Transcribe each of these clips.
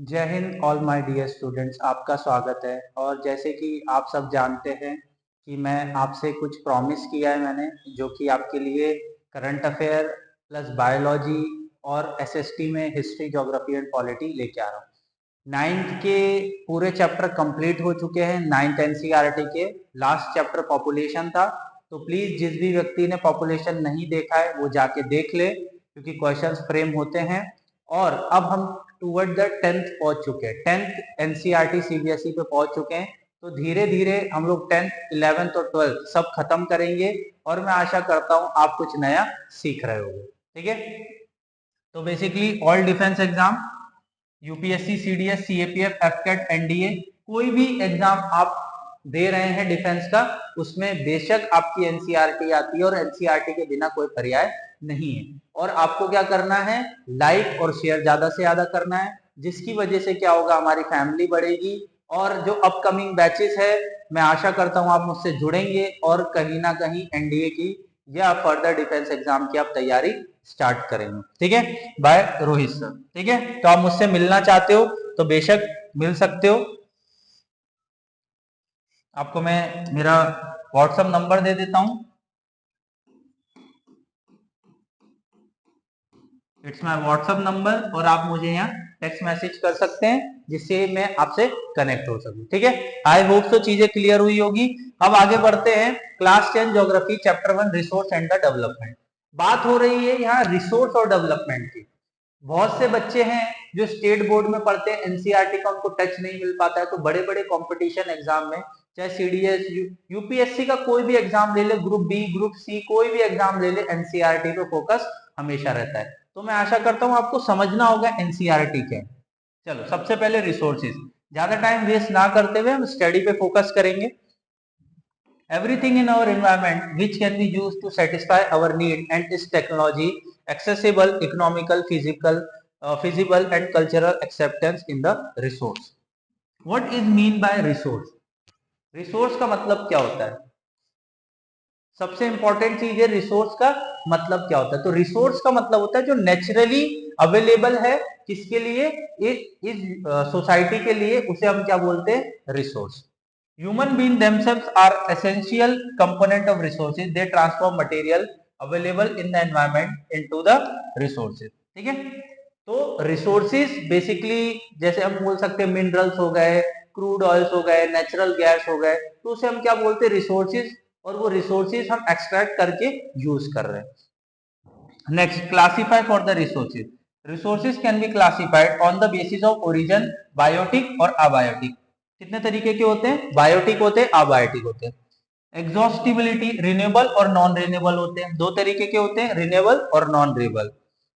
जय Hind all my dear students, आपका स्वागत है। और जैसे कि आप सब जानते हैं कि मैं आपसे कुछ प्रॉमिस किया है मैंने, जो कि आपके लिए करंट अफेयर प्लस बायोलॉजी और एसएसटी में हिस्ट्री, ज्योग्राफी एंड पॉलिटी लेके आ रहा हूँ। नाइन्थ के पूरे चैप्टर कंप्लीट हो चुके हैं। नाइन्थ एनसीईआरटी के लास्ट चैप्टर पॉपुलेशन था, तो प्लीज जिस भी व्यक्ति ने पॉपुलेशन नहीं देखा है वो जाके देख ले, क्योंकि क्वेश्चंस फ्रेम होते हैं। और अब हम टूवर्ड द 10th पहुंच चुके हैं। 10th एनसीईआरटी सीबीएसई पे पहुंच चुके हैं, तो धीरे धीरे हम लोग 10th 11th और 12th सब खत्म करेंगे। और मैं आशा करता हूं आप कुछ नया सीख रहे होंगे। ठीक है, तो basically all defence exam, UPSC, CDS, CAPF, AFCAT, NDA, कोई भी एग्जाम आप दे रहे हैं डिफेंस का, उसमें बेशक आपकी एनसीईआरटी आती है और एनसीईआरटी के बिना कोई पर्याय नहीं है। और आपको क्या करना है, लाइक और शेयर ज्यादा से ज्यादा करना है, जिसकी वजह से क्या होगा, हमारी फैमिली बढ़ेगी। और जो अपकमिंग बैचेस है, मैं आशा करता हूं आप मुझसे जुड़ेंगे और कहीं ना कहीं एनडीए की या फर्दर डिफेंस एग्जाम की आप तैयारी स्टार्ट करेंगे। ठीक है, बाय रोहित सर। ठीक है, तो आप मुझसे मिलना चाहते हो तो बेशक मिल सकते हो। आपको मैं मेरा व्हाट्सएप नंबर दे देता हूं। इट्स माय व्हाट्सएप नंबर, और आप मुझे यहाँ टेक्स्ट मैसेज कर सकते हैं, जिससे मैं आपसे कनेक्ट हो सकूं। ठीक है, आई होप सो चीजें क्लियर हुई होगी। अब आगे बढ़ते हैं। Class 10 geography chapter 1 resource and the development. बात हो रही है यहाँ रिसोर्स और डेवलपमेंट की। बहुत से बच्चे हैं जो स्टेट बोर्ड में पढ़ते हैं, एनसीईआरटी का उनको टच नहीं मिल पाता है, तो बड़े बड़े कंपटीशन एग्जाम में, चाहे सीडीएस, यूपीएससी का कोई भी एग्जाम ले ले, ग्रुप बी, ग्रुप सी, कोई भी एग्जाम ले ले, एनसीईआरटी पे फोकस हमेशा रहता है। तो मैं आशा करता हूं आपको समझना होगा एनसीईआरटी क्या है। चलो, सबसे पहले रिसोर्सेज, ज्यादा टाइम वेस्ट ना करते हुए हम स्टडी पे फोकस करेंगे। Everything in our environment which can be used to satisfy our need and is technology accessible, economical, feasible and cultural acceptance in the resource. What is mean by resource? Resource का मतलब क्या होता है? सबसे important चीज है resource का मतलब क्या होता है। तो रिसोर्स का मतलब होता है जो नेचुरली अवेलेबल है, किसके लिए, इस सोसाइटी के लिए, उसे हम क्या बोलते हैं, resource. Human beings themselves are essential component of resources. They transform material available in the environment into the resources. ठीक है, तो रिसोर्सेज बेसिकली जैसे हम बोल सकते हैं मिनरल्स हो गए, क्रूड ऑयल्स हो गए, नेचुरल गैस हो गए, तो उसे हम क्या बोलते हैं, रिसोर्सेज। और वो रिसोर्सेज हम एक्सट्रैक्ट करके यूज कर रहे हैं। Next, classify for the resources. Resources can be classified on the basis of origin, biotic और अबायोटिक। कितने तरीके के होते हैं, बायोटिक होते हैं, अबायोटिक होते हैं। एग्जॉस्टिबिलिटी, रिन्यूएबल और नॉन रिन्यूएबल होते हैं। दो तरीके के होते हैं, रिन्यूएबल और non renewable.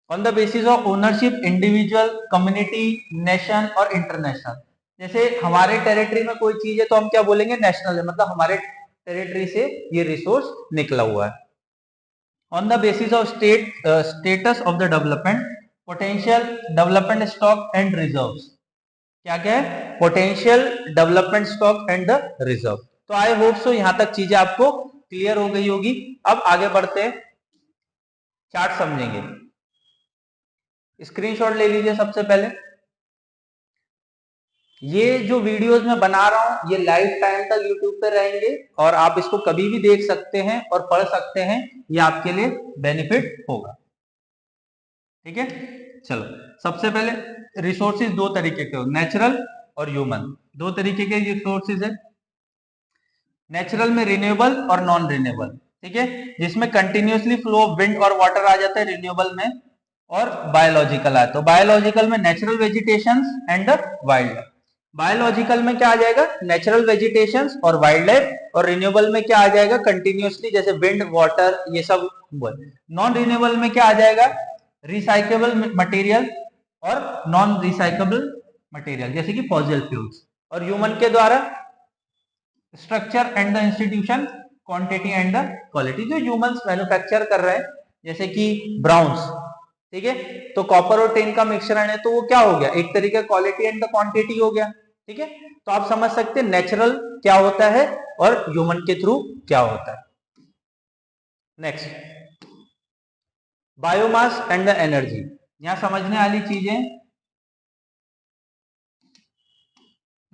On the basis of ownership, individual, community, nation और इंटरनेशनल। जैसे हमारे टेरिटरी में कोई चीज है तो हम क्या बोलेंगे, नेशनल है, मतलब हमारे टेरिटरी से ये रिसोर्स निकला हुआ है। On the basis of status of the development, potential, development stock and reserves. क्या क्या है, potential, development stock and the reserve. तो आई होप सो यहां तक चीजें आपको क्लियर हो गई होगी। अब आगे बढ़ते हैं, चार्ट समझेंगे। स्क्रीनशॉट ले लीजिए सबसे पहले। ये जो वीडियोस मैं बना रहा हूं ये लाइफ टाइम तक यूट्यूब पे रहेंगे, और आप इसको कभी भी देख सकते हैं और पढ़ सकते हैं। ये आपके लिए बेनिफिट होगा। ठीक है, चलो, सबसे पहले रिसोर्सेज दो तरीके के हो, नेचुरल और ह्यूमन। दो तरीके के रिसोर्सेज है, नेचुरल में रिन्यूएबल और नॉन रिन्यूएबल। ठीक है, जिसमें कंटिन्यूसली फ्लो ऑफ विंड और वाटर आ जाता है रिन्यूएबल में, और बायोलॉजिकल है तो बायोलॉजिकल में natural vegetation and wild life. Biological में क्या आ जाएगा, नेचुरल वेजिटेशन और वाइल्ड लाइफ, और रिन्यूएबल में क्या आ जाएगा, कंटिन्यूसली, जैसे विंड, वाटर, ये सब। नॉन रिन्यूएबल में क्या आ जाएगा, रिसाइकेबल मटेरियल और नॉन रिसाइकेबल मटेरियल, जैसे कि फॉसिल फ्यूल्स। और ह्यूमन के द्वारा structure and the institution, quantity and the quality, जो ह्यूमंस मैन्युफैक्चर कर रहे हैं, जैसे कि ब्राउन्स। ठीक है, तो कॉपर और टिन का मिश्रण है, तो वो क्या हो गया, एक तरीके का क्वालिटी एंड द क्वांटिटी हो गया। ठीक है, तो आप समझ सकते हैं नेचुरल क्या होता है और ह्यूमन के थ्रू क्या होता है। Next, biomass and the energy. यहां समझने वाली चीजें,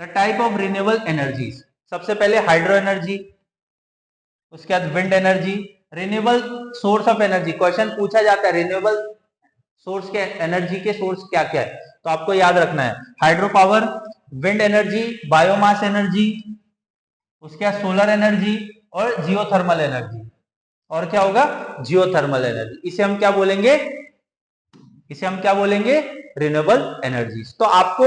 the type of renewable energies, सबसे पहले हाइड्रो एनर्जी, उसके बाद wind energy. Renewable source of energy, question पूछा जाता है रिन्यूएबल सोर्स के एनर्जी के सोर्स क्या क्या है, तो आपको याद रखना है hydro power, wind energy, biomass energy, उसके बाद सोलर एनर्जी और जियोथर्मल एनर्जी। और क्या होगा? Geothermal energy. इसे हम क्या बोलेंगे? Renewable energies. तो आपको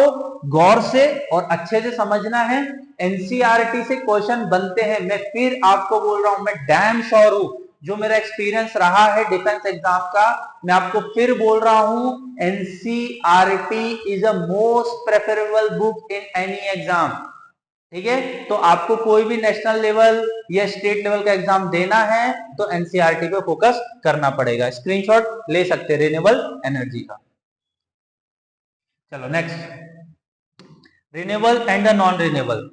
गौर से और अच्छे से समझना है, एनसीईआरटी से क्वेश्चन बनते हैं। मैं फिर आपको बोल रहा हूं, मैं डैम श्योर हूं, जो मेरा एक्सपीरियंस रहा है डिफेंस एग्जाम का, मैं आपको फिर बोल रहा हूं, NCERT is a most preferable book in any exam. ठीक है, तो आपको कोई भी नेशनल लेवल या स्टेट लेवल का एग्जाम देना है तो एनसीईआरटी पे फोकस करना पड़ेगा। स्क्रीनशॉट ले सकते हैं रिन्यूएबल एनर्जी का। चलो next, renewable and non renewable.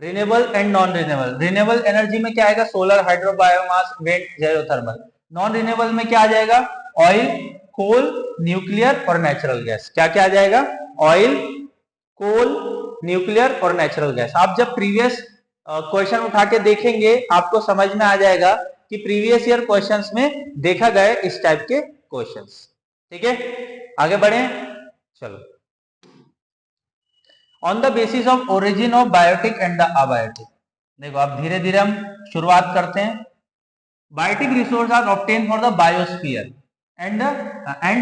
Renewable and non renewable, renewable energy में क्या आएगा? Solar, hydro, biomass, wind, geothermal. Non renewable में क्या आ जाएगा? ऑयल, कोल, न्यूक्लियर और नेचुरल गैस। क्या क्या आ जाएगा? ऑयल, कोल, न्यूक्लियर और नेचुरल गैस। आप जब प्रीवियस क्वेश्चन उठा के देखेंगे आपको समझ में आ जाएगा कि प्रीवियस ईयर क्वेश्चंस में देखा गया इस टाइप के क्वेश्चंस। ठीक है, आगे बढ़े। चलो, on the basis of origin of biotic and the abiotic. देखो अब धीरे धीरे हम शुरुआत करते हैं। Biotic resource are obtain for the biosphere and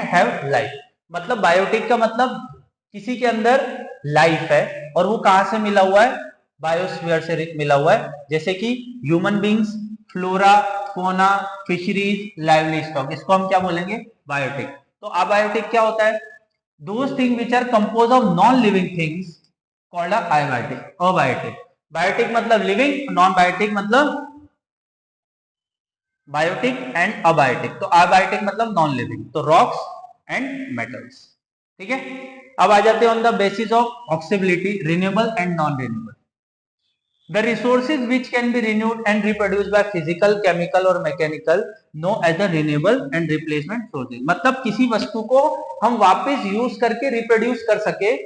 have life. मतलब बायोटिक का मतलब किसी के अंदर लाइफ है और वो कहां से मिला हुआ है? बायोस्फीयर से मिला हुआ है। जैसे कि ह्यूमन बींग्स, फ्लोरा, फोना, फिशरीज, लाइवली स्टॉक, इसको हम क्या बोलेंगे? बायोटिक। तो अबायोटिक क्या होता है? Those thing which are compose of non living things called abiotic. Abiotic, biotic मतलब लिविंग, नॉन बायोटिक मतलब बायोटिक एंड अबायोटिक। तो अबायोटिक मतलब नॉन लिविंग, तो रॉक्स एंड मेटल्स। ठीक है, अब आ जाते हैं on the basis of exhaustibility, renewable and non renewable. The resources which can be renewed and reproduce by physical, chemical और mechanical known as the renewable and replacement sources. मतलब किसी वस्तु को हम वापस यूज करके रिप्रोड्यूस कर सके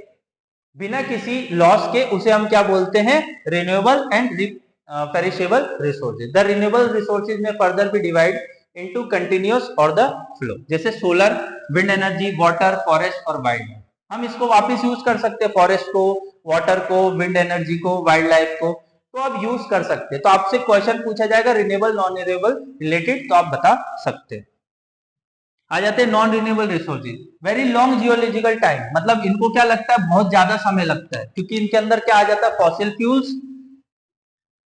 बिना किसी लॉस के, उसे हम क्या बोलते हैं? Renewable and perishable resources. The renewable resources में फर्दर भी डिवाइड इनटू कंटिन्यूअस और द फ्लो। जैसे solar, wind energy, water, forest और वाइल्ड लाइफ। हम इसको वापस यूज कर सकते हैं, फॉरेस्ट को, वाटर को, विंड एनर्जी को, वाइल्ड लाइफ को, तो आप यूज कर सकते हैं। तो आपसे क्वेश्चन पूछा जाएगा रिन्यूएबल नॉन रिन्यूएबल रिलेटेड, तो आप बता सकते हैं। आ जाते हैं non renewable resources. Very long geological time, मतलब इनको क्या लगता है? बहुत ज्यादा समय लगता है, क्योंकि इनके अंदर क्या आ जाता है? Fossil fuels,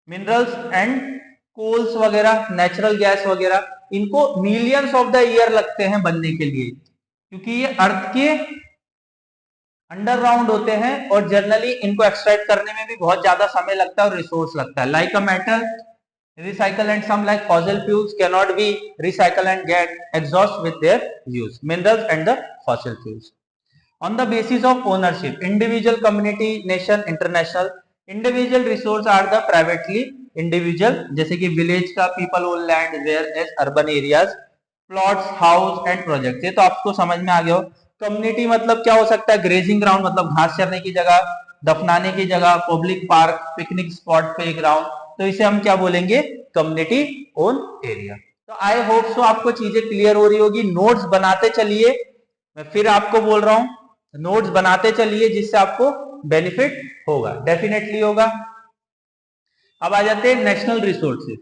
minerals and coals वगैरह, नेचुरल गैस वगैरह। इनको मिलियंस ऑफ द ईयर लगते हैं बनने के लिए, क्योंकि ये अर्थ के अंडरग्राउंड होते हैं और जनरली इनको एक्सट्रैक्ट करने में भी बहुत ज्यादा समय लगता है और रिसोर्स लगता है। Like a metal recycle and some like fossil fuels cannot be recycled and get exhaust with their use. Minerals and the fossil fuels. On the basis of ownership, individual, community, nation, international, individual resource are the privately individual, जैसे कि village का people own land, whereas urban areas plots, house and projects। ये तो आपको समझ में आ गया हो। कम्युनिटी मतलब क्या हो सकता है? ग्रेजिंग ग्राउंड, मतलब घास चरने की जगह, दफनाने की जगह, public park, picnic spot, play ground, तो इसे हम क्या बोलेंगे? Community own area. तो आई होप सो आपको चीजें क्लियर हो रही होगी। नोट्स बनाते चलिए, मैं फिर आपको बोल रहा हूं, नोट्स बनाते चलिए जिससे आपको बेनिफिट होगा, डेफिनेटली होगा। अब आ जाते हैं नेशनल रिसोर्सेज।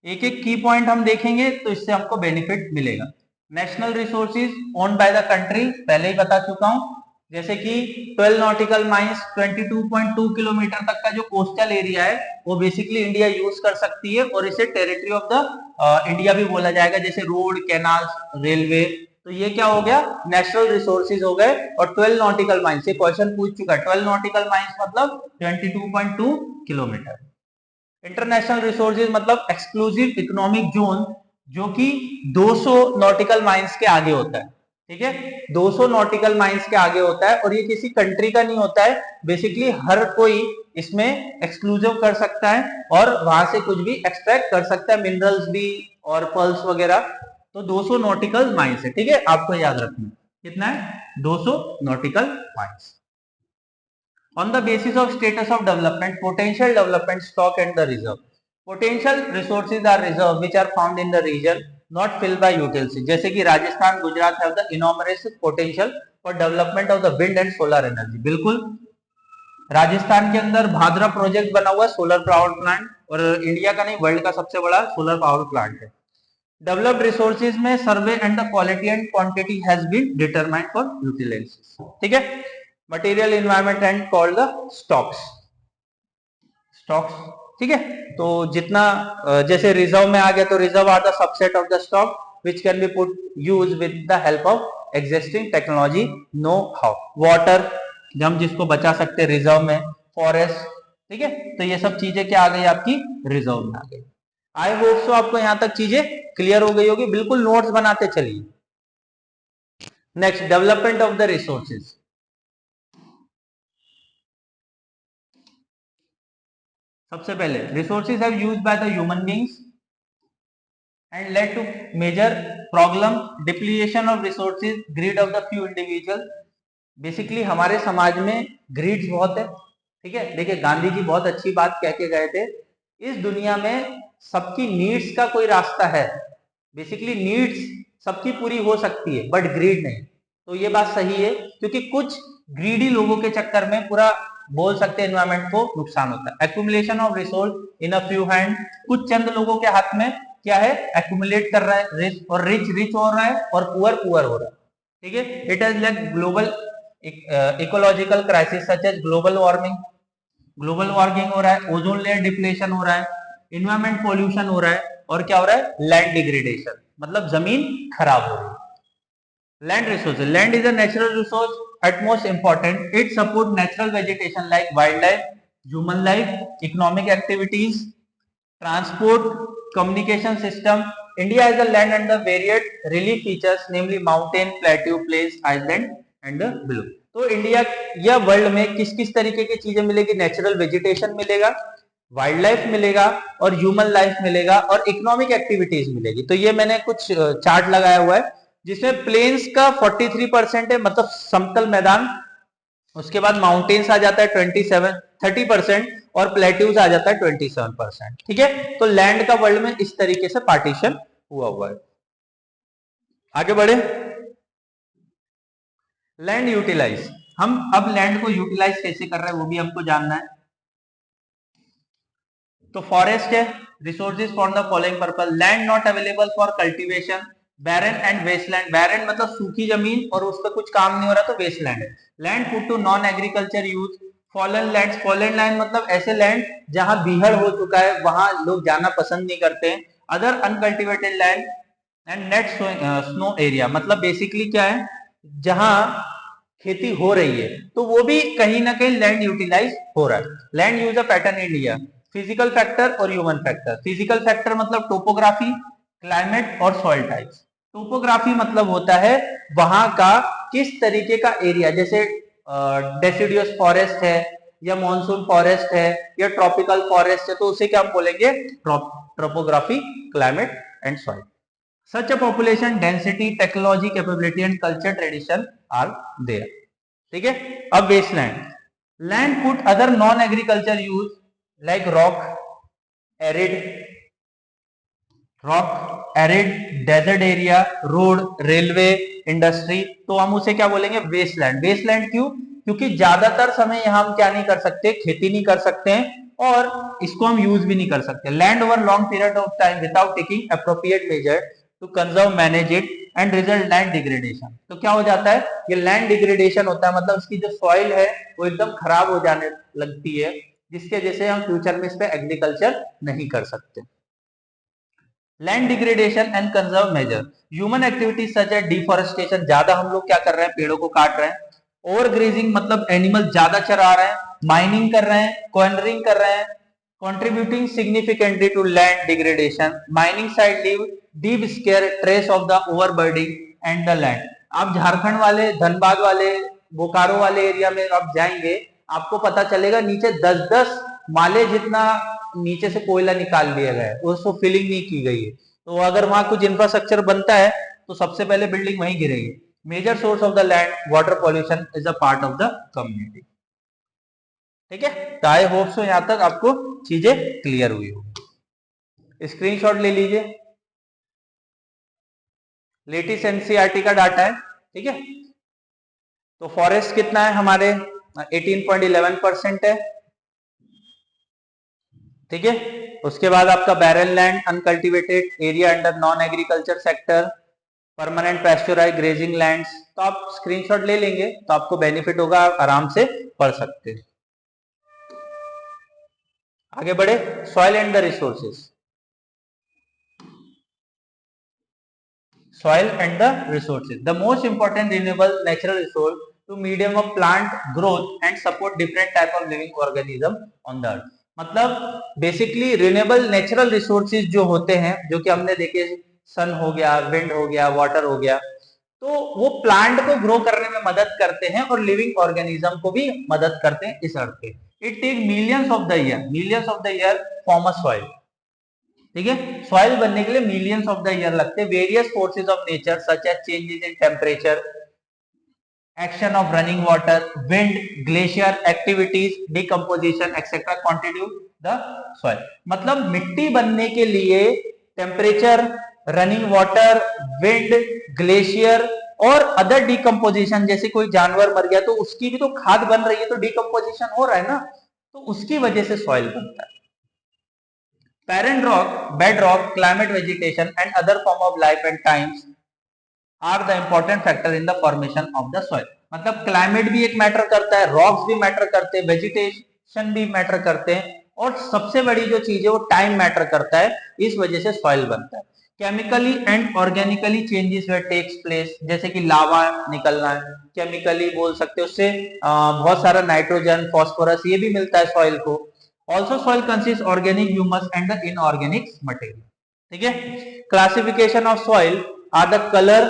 एक एक की पॉइंट हम देखेंगे तो इससे हमको बेनिफिट मिलेगा। National resources own by the country, पहले ही बता चुका हूं। जैसे कि 12 नॉटिकल माइल्स, 22.2 किलोमीटर तक का जो कोस्टल एरिया है वो बेसिकली इंडिया यूज कर सकती है, और इसे टेरिटरी ऑफ द इंडिया भी बोला जाएगा, जैसे रोड, कैनाल्स, रेलवे। तो ये क्या हो गया? नेशनल रिसोर्सेज हो गए। और 12 नॉटिकल माइल्स, ये क्वेश्चन पूछ चुका है, 12 नॉटिकल माइल्स मतलब 22.2 किलोमीटर। इंटरनेशनल रिसोर्सेज मतलब एक्सक्लूसिव इकोनॉमिक जोन, जो कि 200 नॉटिकल माइल्स के आगे होता है। ठीक है, 200 नॉटिकल माइल्स के आगे होता है, और ये किसी कंट्री का नहीं होता है। बेसिकली हर कोई इसमें एक्सक्लूसिव कर सकता है और वहां से कुछ भी एक्सट्रैक्ट कर सकता है, मिनरल्स भी और पर्ल्स वगैरह। तो 200 नॉटिकल माइल्स है। ठीक है, आपको याद रखना कितना है? 200 nautical miles. On the basis of status of development, potential development stock and the reserve. Potential resources are reserve which are found in the region not filled by utilities. जैसे कि Rajasthan, Gujarat have the enormous potential for development of the wind and solar energy. बिल्कुल राजस्थान के अंदर Bhadra project बना हुआ है solar power plant, और India का नहीं वर्ल्ड का सबसे बड़ा सोलर पावर प्लांट है. डेवलप्ड रिसोर्सेज में survey and the quality and quantity has been determined for utilisation. ठीक है. Material environment and called the stocks. Stocks ठीक है. तो जितना जैसे रिजर्व में आ गया तो reserve are the subset of the stock which can be put use with the help of existing technology know how. Water हम जिसको बचा सकते हैं रिजर्व में. फॉरेस्ट ठीक है. तो ये सब चीजें क्या आ गई आपकी रिजर्व में आ गई. आई होप सो आपको यहां तक चीजें क्लियर हो गई होगी. बिल्कुल नोट्स बनाते चलिए. Next development of the resources. सबसे पहले resources have used by the human beings and led to major problem depletion of resources, greed of the few individual. Basically हमारे समाज में ग्रीड बहुत है. ठीक है. देखिए गांधी जी बहुत अच्छी बात कह के गए थे, इस दुनिया में सबकी नीड्स का कोई रास्ता है. बेसिकली नीड्स सबकी पूरी हो सकती है बट ग्रीड नहीं. तो ये बात सही है क्योंकि कुछ ग्रीडी लोगों के चक्कर में पूरा बोल सकते हैं एनवायरमेंट को नुकसान होता है. Accumulation of resource in a few hand. कुछ चंद लोगों के हाथ में क्या है एक्यूमुलेट कर रहा है रिच, और रिच हो रहा है और पुअर हो रहा है. ठीक है. It has led global ecological crisis such as global warming. Global warming हो रहा है, ओजोन लेयर डिप्लेशन हो रहा है, इन्वायरमेंट पोल्यूशन हो रहा है, और क्या हो रहा है लैंड डिग्रेडेशन, मतलब जमीन खराब हो रही है. Land resources. Land is a natural resource at most important. It support natural vegetation like wildlife, human life, economic activities, transport, communication system. India has a land and the varied relief features, namely mountain, plateau, plains, island and the below. तो India या world में किस किस तरीके की चीजें मिलेगी. Natural vegetation मिलेगा, वाइल्ड लाइफ मिलेगा, और ह्यूमन लाइफ मिलेगा, और इकोनॉमिक एक्टिविटीज मिलेगी. तो ये मैंने कुछ चार्ट लगाया हुआ है जिसमें प्लेन्स का 43% है, मतलब समतल मैदान. उसके बाद माउंटेन्स आ जाता है 30%, और प्लेट्यूज आ जाता है 27%. ठीक है. तो लैंड का वर्ल्ड में इस तरीके से पार्टीशन हुआ है. आगे बढ़े. Land utilize. हम अब लैंड को यूटिलाइज कैसे कर रहे हैं वो भी हमको जानना है. तो फॉरेस्ट है, resources for the following purpose. Land not available for cultivation, barren and wasteland. Barren मतलब सूखी जमीन और उसका कुछ काम नहीं हो रहा तो वेस्टलैंड है. Land put to non agriculture use. Fallow land. Fallow land मतलब ऐसे लैंड जहां बीहड़ हो चुका है, वहां लोग जाना पसंद नहीं करते हैं. Other uncultivated land and net snow area, मतलब बेसिकली क्या है जहां खेती हो रही है तो वो भी कहीं ना कहीं लैंड यूटिलाइज हो रहा है. Land use a pattern India. Physical factor और ह्यूमन फैक्टर. फिजिकल फैक्टर मतलब टोपोग्राफी, क्लाइमेट और सॉइल टाइप्स. टोपोग्राफी मतलब होता है वहां का किस तरीके का एरिया, जैसे डेसिडियस फॉरेस्ट है या मॉनसून फॉरेस्ट है या ट्रॉपिकल फॉरेस्ट है, तो उसे क्या हम बोलेंगे topography, climate and soil. Such a population density, technology, capability and culture tradition are there. ठीक है. अब wasteland. Land put other non agriculture use like rock arid, desert area, road, railway, industry. तो हम उसे क्या बोलेंगे वेस्टलैंड. वेस्टलैंड क्यों? क्योंकि ज्यादातर समय यहाँ हम क्या नहीं कर सकते, खेती नहीं कर सकते हैं, और इसको हम यूज भी नहीं कर सकते. Land over long period of time without taking appropriate measure to conserve, manage it and result land degradation. तो क्या हो जाता है ये लैंड डिग्रेडेशन होता है, मतलब उसकी जो सॉइल है वो एकदम खराब हो जाने लगती है, जिसके वजह से हम फ्यूचर में इस पे एग्रीकल्चर नहीं कर सकते. Land degradation and conserve measure. Human activities such as deforestation. ज्यादा हम लोग क्या कर रहे हैं पेड़ों को काट रहे हैं. ओवर ग्रेजिंग मतलब एनिमल ज्यादा चरा रहे हैं. माइनिंग कर रहे हैं, कॉर्नरिंग कर रहे हैं. contributing significantly to land degradation. Mining site leave deep scare trace of the overburdening and the land. आप झारखंड वाले, धनबाद वाले, बोकारो वाले एरिया में आप जाएंगे, आपको पता चलेगा नीचे 10-10 माले जितना नीचे से कोयला निकाल लिया गया है, उसको फिलिंग नहीं की गई है. तो अगर वहां कुछ इंफ्रास्ट्रक्चर बनता है तो सबसे पहले बिल्डिंग वहीं गिरेगी. Major source of the land water pollution is a part of the community. ठीक है, तो आई होप सो यहां तक आपको चीजें क्लियर हुई होगी। स्क्रीनशॉट ले लीजिए, लेटेस्ट एनसीईआरटी का डाटा है। ठीक है, तो फॉरेस्ट कितना है हमारे 18.11% है। ठीक है, उसके बाद आपका barren land, uncultivated area under non agriculture sector, permanent pasteurise grazing lands. तो आप स्क्रीनशॉट ले लेंगे तो आपको बेनिफिट होगा, आप आराम से पढ़ सकते हैं। आगे बढ़े, soil and the resources. Soil and the resources, the most important renewable natural resource to medium of plant growth and support different type of living organism on the earth। मतलब बेसिकली रिन्यूएबल नेचुरल रिसोर्सेज जो होते हैं, जो कि हमने देखे, सन हो गया, विंड हो गया, वाटर हो गया, तो वो प्लांट को ग्रो करने में मदद करते हैं और लिविंग ऑर्गेनिज्म को भी मदद करते हैं इस अर्थ पे। It take millions of the year form a soil. ठीक है, सॉइल बनने के लिए मिलियंस ऑफ द ईयर लगते हैं। Various forces of nature such as changes in temperature, action of running water, wind, glacier activities, decomposition et cetera contribute the soil. मतलब मिट्टी बनने के लिए temperature, running water, wind, glacier और अदर डिकम्पोजिशन, जैसे कोई जानवर मर गया तो उसकी भी तो खाद बन रही है, तो डिकम्पोजिशन हो रहा है ना, तो उसकी वजह से सॉइल बनता है। Parent rock, bedrock, climate, vegetation and other form of life and times are the important factor in the formation of the soil। मतलब क्लाइमेट भी एक मैटर करता है, रॉक्स भी मैटर करते हैं, वेजिटेशन भी मैटर करते हैं, और सबसे बड़ी जो चीज है वो टाइम मैटर करता है, इस वजह से सॉइल बनता है। Chemically and organically changes where takes place, जैसे कि लावा निकलना है, केमिकली बोल सकते हो, उससे बहुत सारा नाइट्रोजन, फास्फोरस ये भी मिलता है सॉइल को। Also soil consists organic humus and the inorganic material। ठीक है, classification of soil are the colour.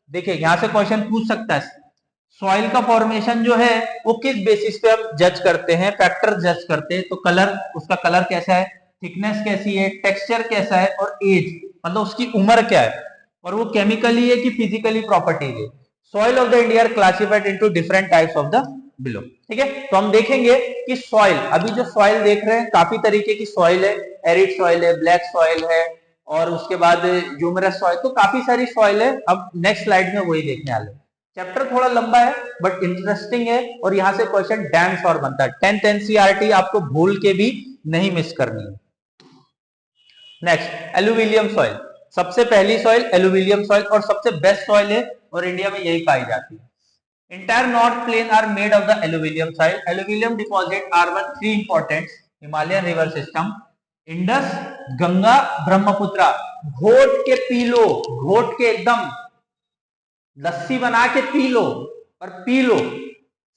देखिए यहां से क्वेश्चन पूछ सकता है, सॉइल का फॉर्मेशन जो है वो किस बेसिस पे हम जज करते हैं, फैक्टर जज करते हैं। तो कलर, उसका कलर कैसा है, थिकनेस कैसी है, टेक्सचर कैसा है, और एज मतलब उसकी उम्र क्या है, और वो केमिकली है कि फिजिकली प्रॉपर्टीज है। Soil of the India are classified into different types of the below. ठीक है, तो हम देखेंगे कि सॉइल, अभी जो सॉइल देख रहे हैं काफी तरीके की सॉइल है, एरिड सॉइल है, ब्लैक सॉइल है, और उसके बाद ह्यूमरस सॉइल, तो काफी सारी सॉइल है। अब नेक्स्ट स्लाइड में वही देखने वाले। चैप्टर थोड़ा लंबा है बट इंटरेस्टिंग है, और यहां से क्वेश्चन डैम श्योर बनता है। 10th एनसीईआरटी आपको भूल के भी नहीं मिस करनी है। Next, alluvial soil. सबसे पहली सॉइल एलुविलियम सॉइल, और सबसे बेस्ट सॉइल है, और इंडिया में यही पाई जाती है। Entire North Plain are made of the alluvial soil. Alluvial deposit are one three important Himalayan river system: Indus, Ganga, Brahmaputra. घोट के पी लो, घोट के एकदम लस्सी बना के पी लो, और पी लो।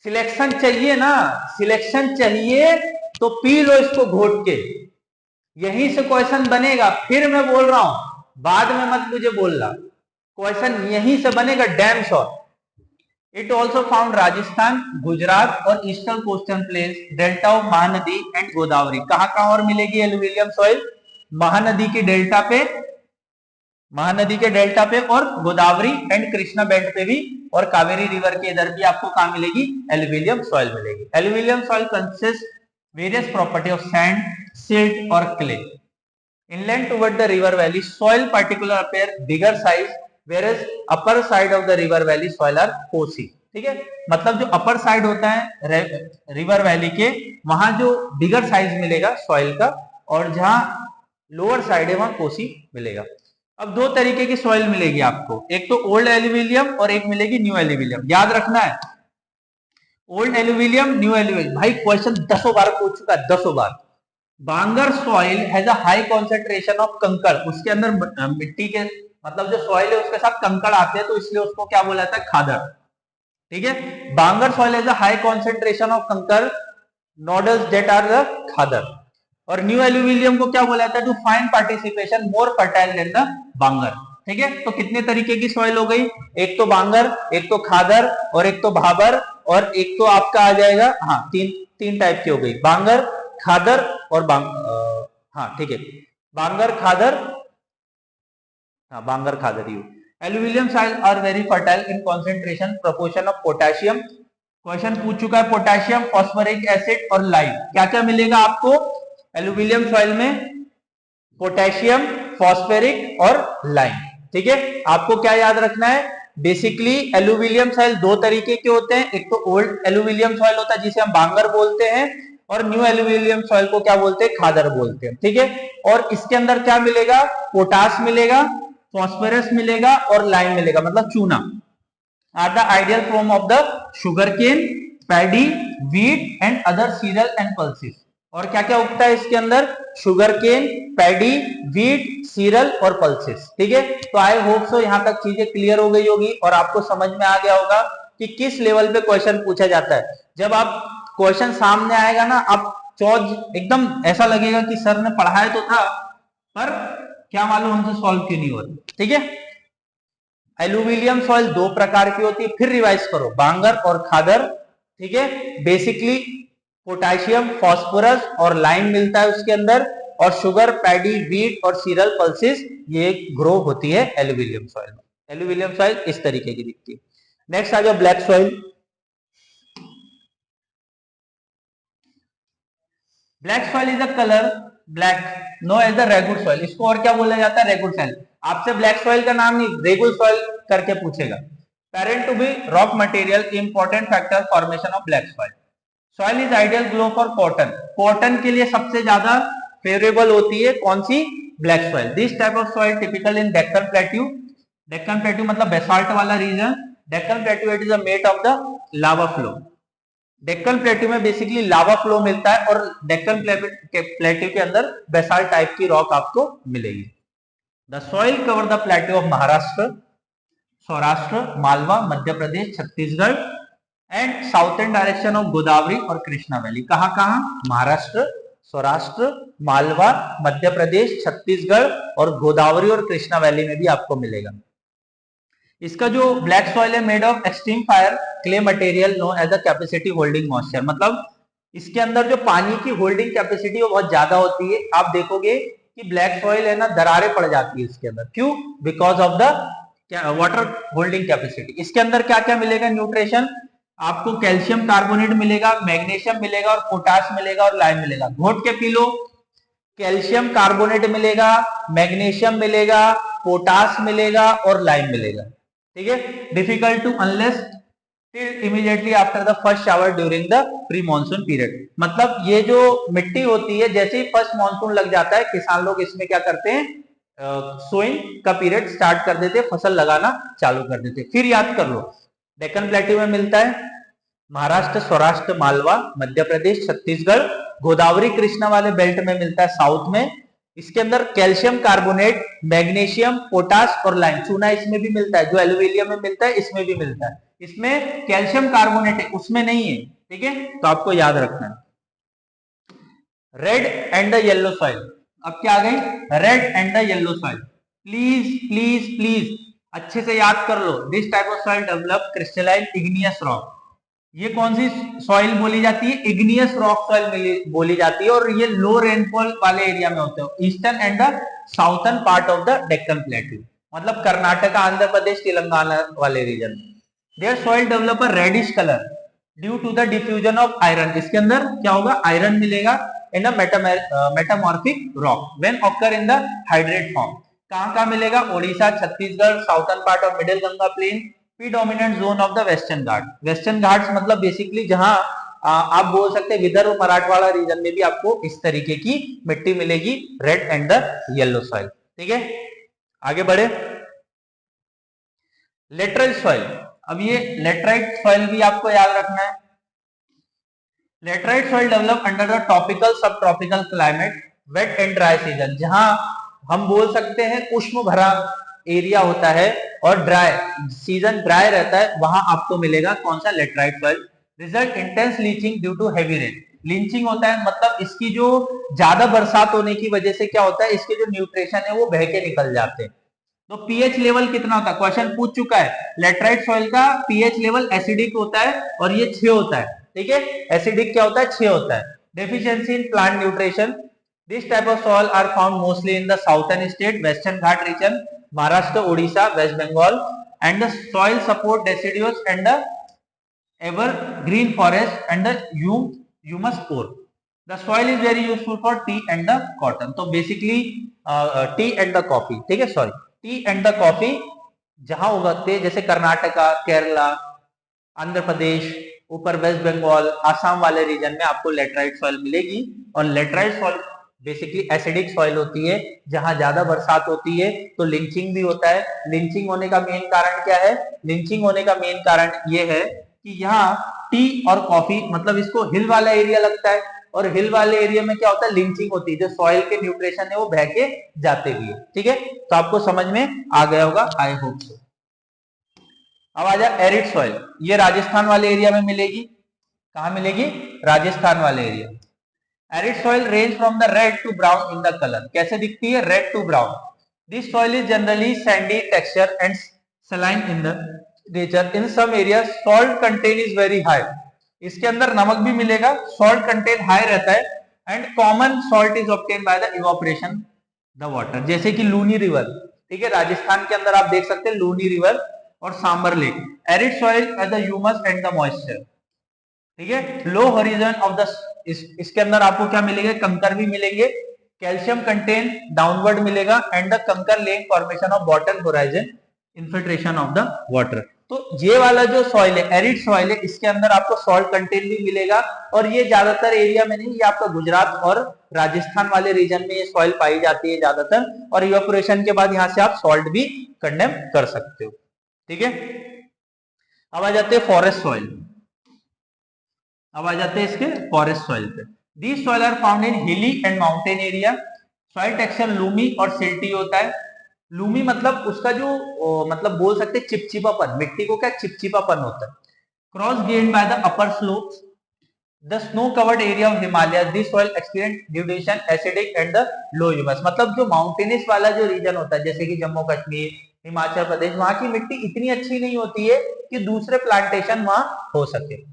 सिलेक्शन चाहिए ना, सिलेक्शन चाहिए तो पी लो इसको घोट के, यहीं से क्वेश्चन बनेगा। फिर मैं बोल रहा हूं, बाद में मत मुझे बोलना, क्वेश्चन यहीं से बनेगा damn sure. It also found Rajasthan, Gujarat और eastern coastal plains, delta of Mahanadi and Godavari. कहां कहां और मिलेगी एलुविलियम सॉइल? महानदी के डेल्टा पे, महानदी के डेल्टा पे, और गोदावरी एंड कृष्णा बेल्ट पे भी, और कावेरी रिवर के इधर भी आपको कहां मिलेगी? एलुविलियम सॉइल मिलेगी। Alluvial soil consist various property of sand, silt और clay. Inland toward the river valley, soil particular appear bigger size, whereas upper side of the river valley soil are coarse। ठीक है, मतलब जो upper side होता है river valley के, वहां जो बिगर साइज मिलेगा सॉइल का, और जहां लोअर साइड है वहां कोसी मिलेगा। अब दो तरीके की सॉइल मिलेगी आपको, एक तो ओल्ड एलुविलियम और एक मिलेगी न्यू एलुविलियम। याद रखना है, ओल्ड एलुविलियम, न्यू एलुविलियम। भाई क्वेश्चन 10 बार पूछ चुका है, 10 बार। Bhangar soil has a high concentration of kankar, उसके अंदर मिट्टी के, मतलब जो सॉइल है उसके साथ कंकड़ आते हैं, तो इसलिए उसको क्या बोला जाता है? खादर। ठीक है, bhangar soil has a high concentration of kankar nodules that are the khadar. और न्यू एलुविलियम को क्या बोला जाता है? Too fine participation more fertile than the bhangar. ठीक है, तो कितने तरीके की सॉइल हो गई? एक तो बांगर, एक तो खादर, और एक तो भाबर, और एक तो आपका आ जाएगा, हाँ, तीन टाइप की हो गई, बांगर, खादर और हाँ ठीक है, बांगर, खादर, हाँ bhangar, khadar. You alluvial soil are very fertile in concentration, proportion of potassium, question पूछ चुका है पोटेशियम, फॉस्फोरिक एसिड और लाइम। क्या क्या मिलेगा आपको एलुविलियम सॉइल में? पोटेशियम, फॉस्फोरिक और लाइम। ठीक है, आपको क्या याद रखना है? बेसिकली एलुविलियम सॉइल दो तरीके के होते हैं, एक तो ओल्ड एलुविलियम सॉइल होता है जिसे हम बांगर बोलते हैं, और न्यू एलुविलियम सॉइल को क्या बोलते हैं? खादर बोलते हैं। ठीक है, और इसके अंदर क्या मिलेगा? पोटास मिलेगा, फॉस्फोरस मिलेगा और लाइम मिलेगा, मतलब चूना। Are the ideal form of the sugarcane, paddy, wheat and other cereal and pulses. और क्या क्या उगता है इसके अंदर? शुगरकेन, पैडी, व्हीट, सीरियल और पल्सेस। ठीक है, तो आई होप सो यहां तक चीजें क्लियर हो गई होगी और आपको समझ में आ गया होगा कि किस लेवल पे क्वेश्चन पूछा जाता है। जब आप क्वेश्चन सामने आएगा ना, आप चौज एकदम ऐसा लगेगा कि सर ने पढ़ाया तो था पर क्या मालूम हमसे सॉल्व क्यों नहीं हो रहा। ठीक है, एलुविलियम सॉइल दो प्रकार की होती है, फिर रिवाइज करो, बांगर और खादर। ठीक है, बेसिकली पोटेशियम, फॉस्फोरस और लाइम मिलता है उसके अंदर, और शुगर, पैडी, व्हीट और सीरियल पल्सेस ये ग्रो होती है एलुविलियम सॉइल में। एलुविलियम सॉइल इस तरीके की दिखती है। नेक्स्ट आ जाओ black soil. Black soil is a colour black known as the regur soil. इसको और क्या बोला जाता है? Regur soil. आपसे ब्लैक सॉइल का नाम नहीं, रेगुल सॉइल करके पूछेगा। Parent to be rock material, important factor formation of black soil. Soil is ideal grow for cotton. Cotton के लिए सबसे ज्यादा फेवरेबल होती है कौन सी? Black soil. This type of soil typical in Deccan plateau. Deccan plateau मतलब बेसाल्ट वाला region. Deccan plateau it is a made of the lava flow. Deccan plateau में बेसिकली लावा फ्लो मिलता है और डेक्कन प्लेट्यू के अंदर बेसाल्ट टाइप की रॉक आपको मिलेगी। The soil cover the plateau of Maharashtra, Saurashtra, Malwa, Madhya Pradesh, Chhattisgarh and southern direction of Godavari और कृष्णा वैली। कहां कहां? महाराष्ट्र, सौराष्ट्र, मालवा, मध्य प्रदेश, छत्तीसगढ़ और गोदावरी और कृष्णा वैली में भी आपको मिलेगा। इसका जो ब्लैक सॉइल है made of extreme fire clay material know as the capacity holding moisture. मतलब इसके अंदर जो पानी की होल्डिंग कैपेसिटी वो बहुत ज्यादा होती है। आप देखोगे कि ब्लैक सॉइल है ना, दरारें पड़ जाती है इसके अंदर। क्यों? Because of the water holding capacity. इसके अंदर क्या क्या मिलेगा? न्यूट्रिशन आपको कैल्शियम कार्बोनेट मिलेगा, मैग्नीशियम मिलेगा और पोटास मिलेगा और लाइम मिलेगा। घोट के पी लो, कैल्शियम कार्बोनेट मिलेगा, मैग्नीशियम मिलेगा, पोटास मिलेगा और लाइम मिलेगा। ठीक है, difficult to unless immediately after the first shower during the pre monsoon period. मतलब ये जो मिट्टी होती है, जैसे ही फर्स्ट मानसून लग जाता है किसान लोग इसमें क्या करते हैं? सोइंग का पीरियड स्टार्ट कर देते, फसल लगाना चालू कर देते। फिर याद कर लो, डेक्कन प्लेट्यू में मिलता है महाराष्ट्र, सौराष्ट्र, मालवा, मध्य प्रदेश, छत्तीसगढ़, गोदावरी कृष्णा वाले बेल्ट में मिलता है साउथ में। इसके अंदर कैल्शियम कार्बोनेट, मैग्नीशियम, पोटास और लाइम, चूना इसमें भी मिलता है। जो एलुविलियम में मिलता है इसमें भी मिलता है। इसमें कैल्शियम कार्बोनेट है, उसमें नहीं है। ठीक है, तो आपको याद रखना है। Red and the yellow soil. अब क्या आ गई? Red and the yellow soil. Please please please अच्छे से याद कर लो। This type of soil develop crystalline igneous rock. ये कौन सी सॉइल बोली जाती है? इग्नियस रॉक सॉइल बोली जाती है, और ये लो रेनफॉल वाले एरिया में होते हैं, eastern and the southern part of the Deccan plateau, मतलब कर्नाटका, आंध्र प्रदेश, तेलंगाना वाले रीजन में। Their soil develop a reddish colour due to the diffusion of iron. इसके अंदर क्या होगा? आयरन मिलेगा in a metamorphic rock when occur in the hydrate form. कहां कहां मिलेगा? Odisha, Chhattisgarh, southern part of middle Ganga plain, predominant zone of the western Ghat. Western Ghats मतलब basically जहां आप बोल सकते हैं विदर्भ, मराठवाड़ा रीजन में भी आपको इस तरीके की मिट्टी मिलेगी, red and the yellow soil. ठीक है, आगे बढ़े। Laterite soil. अब ये लेटराइट सॉइल भी आपको याद रखना है। Laterite soil develop under the tropical sub tropical climate, wet and dry season. जहां हम बोल सकते हैं उष्ण भरा एरिया होता है और ड्राई सीजन, ड्राई रहता है, वहां आपको मिलेगा कौन सा? Laterite soil. Result intense leaching due to heavy rain. Leaching होता है मतलब इसकी जो ज्यादा बरसात होने की वजह से क्या होता है? इसके जो न्यूट्रिशन है वो बह के निकल जाते हैं। तो पीएच लेवल कितना होता है? क्वेश्चन पूछ चुका है। लेटराइट सॉइल का पीएच लेवल एसिडिक होता है और ये 6 होता है। ठीक है, एसिडिक क्या होता है? 6 होता है। Deficiency in plant nutrition. This type of soil are found mostly in the southern state, western Ghat region, Maharashtra, Odisha, west Bengal, and the soil support deciduous and the evergreen forest and the humus pore. The soil is very useful for tea and the cotton. तो basically tea and the coffee, ठीक है, sorry, T and the coffee जहां उगाते हैं जैसे कर्नाटका, केरला, आंध्र प्रदेश, ऊपर waste Bengal, Assam वाले region में आपको लेटराइट सॉइल मिलेगी। और laterite soil basically acidic soil होती है, जहां ज्यादा बरसात होती है तो लिंचिंग भी होता है। लिंचिंग होने का मेन कारण क्या है? लिंचिंग होने का मेन कारण ये है कि यहाँ टी और कॉफी मतलब इसको हिल वाला एरिया लगता है, और हिल वाले एरिया में क्या होता है? लिंचिंग होती है, जो सॉइल के न्यूट्रिशन है वो बह के जाते भी है। ठीक है, तो आपको समझ में आ गया होगा, आई होप सो। अब आ जाए एरिड सॉइल, ये राजस्थान वाले एरिया में मिलेगी। कहां मिलेगी? राजस्थान वाले area. Arid soil range from the red to brown in the colour. कैसे दिखती है? Red to brown. This soil is generally sandy texture and saline in the nature. In some area salt content is very high. इसके अंदर नमक भी मिलेगा, salt content high रहता है, and common salt is obtain by the evaporation the water. जैसे कि Luni river, ठीक है, राजस्थान के अंदर आप देख सकते हैं लूनी रिवर और Sambhar lake. Arid soil as the humus and the moisture, ठीक है। लो हॉरिजन ऑफ द, इसके अंदर आपको क्या मिलेगा? कंकर भी मिलेंगे, कैल्शियम कंटेंट डाउनवर्ड मिलेगा, एंड द कंकर laying formation of bottom horizon infiltration of the water. तो ये वाला जो सॉइल है, एरिड सॉइल है, इसके अंदर आपको सॉल्ट कंटेंट भी मिलेगा, और ये ज्यादातर एरिया में नहीं, ये आपका गुजरात और राजस्थान वाले रीजन में ये सॉइल पाई जाती है ज्यादातर, और इवेपोरेशन के बाद यहाँ से आप सॉल्ट भी कंडेम कर सकते हो। ठीक है, अब आ जाते हैं फॉरेस्ट सॉइल। अब आ जाते हैं इसके फॉरेस्ट सॉइल पे। These soil are found in hilly and mountain area. Soil texture loamy और सिल्टी होता है। लूमी मतलब उसका जो मतलब बोल सकते हैं चिपचिपापन, मिट्टी को क्या चिपचिपापन होता है। Cross gained by the upper slopes the snow covered area of Himalaya. This soil experience duration acidic and the low humus. मतलब जो माउंटेनियस वाला जो रीजन होता है, जैसे कि जम्मू कश्मीर, हिमाचल प्रदेश, वहां की मिट्टी इतनी अच्छी नहीं होती है कि दूसरे प्लांटेशन वहां हो सके।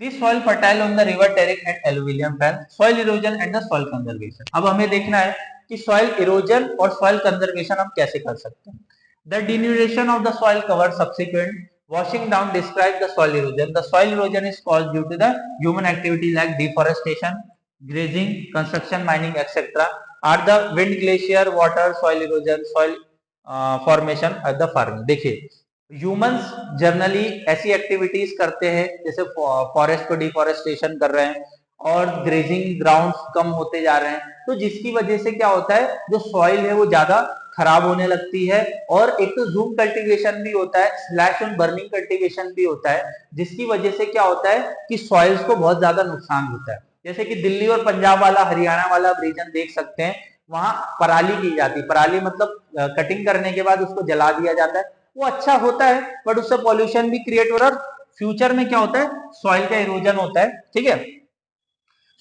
This soil fertile on the river terrain and alluvium beds, soil erosion and the soil conservation. अब हमें देखना है कि soil erosion और soil conservation हम कैसे कर सकते हैं। The denudation of the soil cover subsequent washing down describe the soil erosion. The soil erosion is caused due to the human activity like deforestation, grazing, construction, mining, etc. Are the wind, glacier, water, soil erosion, soil formation at the farming. देखिए, humans generally ऐसी activities करते हैं जैसे forest को deforestation कर रहे हैं और ग्रेजिंग ग्राउंड्स कम होते जा रहे हैं, तो जिसकी वजह से क्या होता है, जो सॉइल है वो ज्यादा खराब होने लगती है। और एक तो जूम कल्टीवेशन भी होता है, स्लैश एंड बर्निंग कल्टीवेशन भी होता है, जिसकी वजह से क्या होता है कि सॉइल्स को बहुत ज्यादा नुकसान होता है। जैसे कि दिल्ली और पंजाब वाला, हरियाणा वाला रीजन देख सकते हैं, वहां पराली की जाती है। पराली मतलब कटिंग करने के बाद उसको जला दिया जाता है, वो अच्छा होता है बट उससे पॉल्यूशन भी क्रिएट हो रहा है। फ्यूचर में क्या होता है, सॉइल का इरोजन होता है। ठीक है,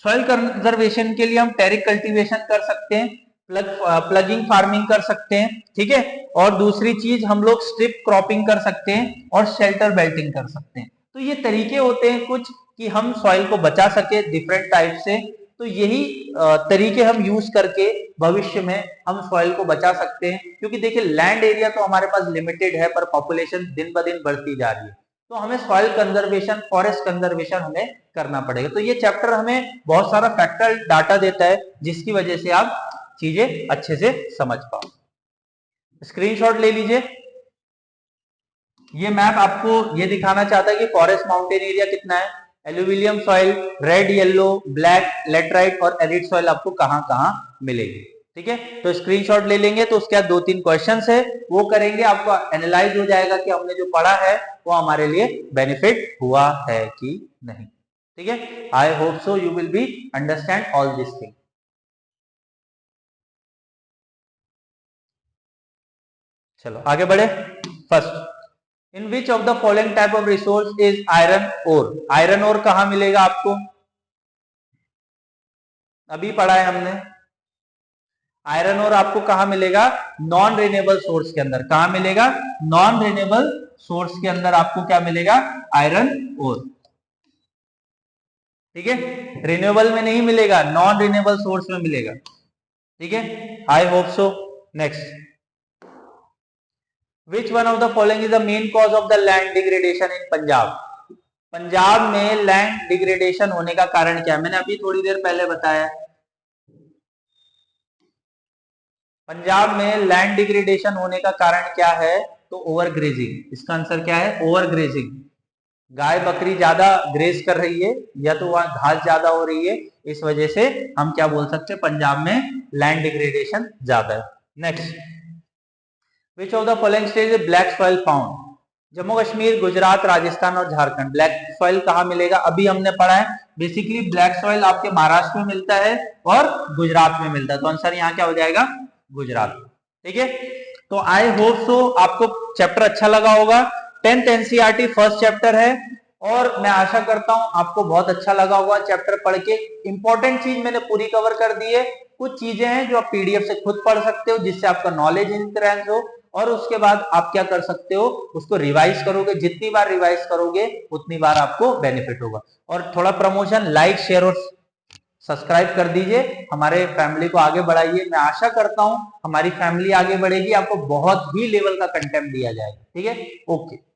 सॉइल कंजर्वेशन के लिए हम टेरिक कल्टीवेशन कर सकते हैं, प्लगिंग फार्मिंग कर सकते हैं। ठीक है, और दूसरी चीज हम लोग स्ट्रिप क्रॉपिंग कर सकते हैं और शेल्टर बेल्टिंग कर सकते हैं। तो ये तरीके होते हैं कुछ कि हम सॉइल को बचा सके डिफरेंट टाइप से। तो यही तरीके हम यूज करके भविष्य में हम सॉइल को बचा सकते हैं, क्योंकि देखिए लैंड एरिया तो हमारे पास लिमिटेड है, पर पॉपुलेशन दिन ब दिन बढ़ती जा रही है, तो हमें सॉइल कंजर्वेशन, फॉरेस्ट कंजर्वेशन हमें करना पड़ेगा। तो ये चैप्टर हमें बहुत सारा फैक्टर डाटा देता है, जिसकी वजह से आप चीजें अच्छे से समझ पाओ। स्क्रीनशॉट ले लीजिए। ये मैप आपको ये दिखाना चाहता है कि फॉरेस्ट माउंटेन एरिया कितना है, alluvial soil, red, yellow, black, laterite और एरिड सॉइल आपको कहां कहां मिलेगी। ठीक है, तो स्क्रीनशॉट ले लेंगे, तो उसके बाद 2-3 क्वेश्चंस है वो करेंगे, आपको एनालाइज हो जाएगा कि हमने जो पढ़ा है वो हमारे लिए बेनिफिट हुआ है कि नहीं। ठीक है, I hope so you will be understand all this thing. चलो आगे बढ़े। First, in which of the following type of resource is iron ore. Iron ore कहां मिलेगा आपको? अभी पढ़ा है हमने, आयरन ओर आपको कहां मिलेगा? नॉन रिन्यूएबल सोर्स के अंदर। कहां मिलेगा? नॉन रिन्यूएबल सोर्स के अंदर आपको क्या मिलेगा? Iron ore. ठीक है, रिन्यूएबल में नहीं मिलेगा, नॉन रिन्यूएबल सोर्स में मिलेगा। ठीक है, I hope so. Next, which one of the following is the main cause of the land degradation in Punjab? Punjab में लैंड डिग्रेडेशन होने का कारण क्या है? मैंने अभी थोड़ी देर पहले बताया, पंजाब में लैंड डिग्रेडेशन होने का कारण क्या है? तो ओवर ग्रेजिंग। इसका आंसर क्या है? Over grazing. गाय बकरी ज्यादा ग्रेज कर रही है या तो वहां घास ज्यादा हो रही है, इस वजह से हम क्या बोल सकते हैं, पंजाब में लैंड डिग्रेडेशन ज्यादा है। Next, which of the following state is black soil found? Jammu Kashmir, Gujarat, Rajasthan और झारखंड। ब्लैक सॉइल कहाँ मिलेगा? अभी हमने पढ़ा है, बेसिकली ब्लैक सॉइल आपके महाराष्ट्र में मिलता है और गुजरात में मिलता है, तो आंसर यहाँ क्या हो जाएगा? गुजरात। ठीक है, तो आई होप सो आपको चैप्टर अच्छा लगा होगा। 10th एनसीईआरटी फर्स्ट चैप्टर है और मैं आशा करता हूं आपको बहुत अच्छा लगा होगा चैप्टर पढ़ के। इंपॉर्टेंट चीज मैंने पूरी कवर कर दी है। कुछ चीजें हैं जो आप पीडीएफ से खुद पढ़ सकते हो, जिससे आपका नॉलेज इंक्रीज हो, और उसके बाद आप क्या कर सकते हो, उसको रिवाइज करोगे। जितनी बार रिवाइज करोगे उतनी बार आपको बेनिफिट होगा। और थोड़ा प्रमोशन, लाइक, शेयर और सब्सक्राइब कर दीजिए, हमारे फैमिली को आगे बढ़ाइए। मैं आशा करता हूं हमारी फैमिली आगे बढ़ेगी, आपको बहुत ही लेवल का कंटेंट दिया जाएगा। ठीक है, ओके।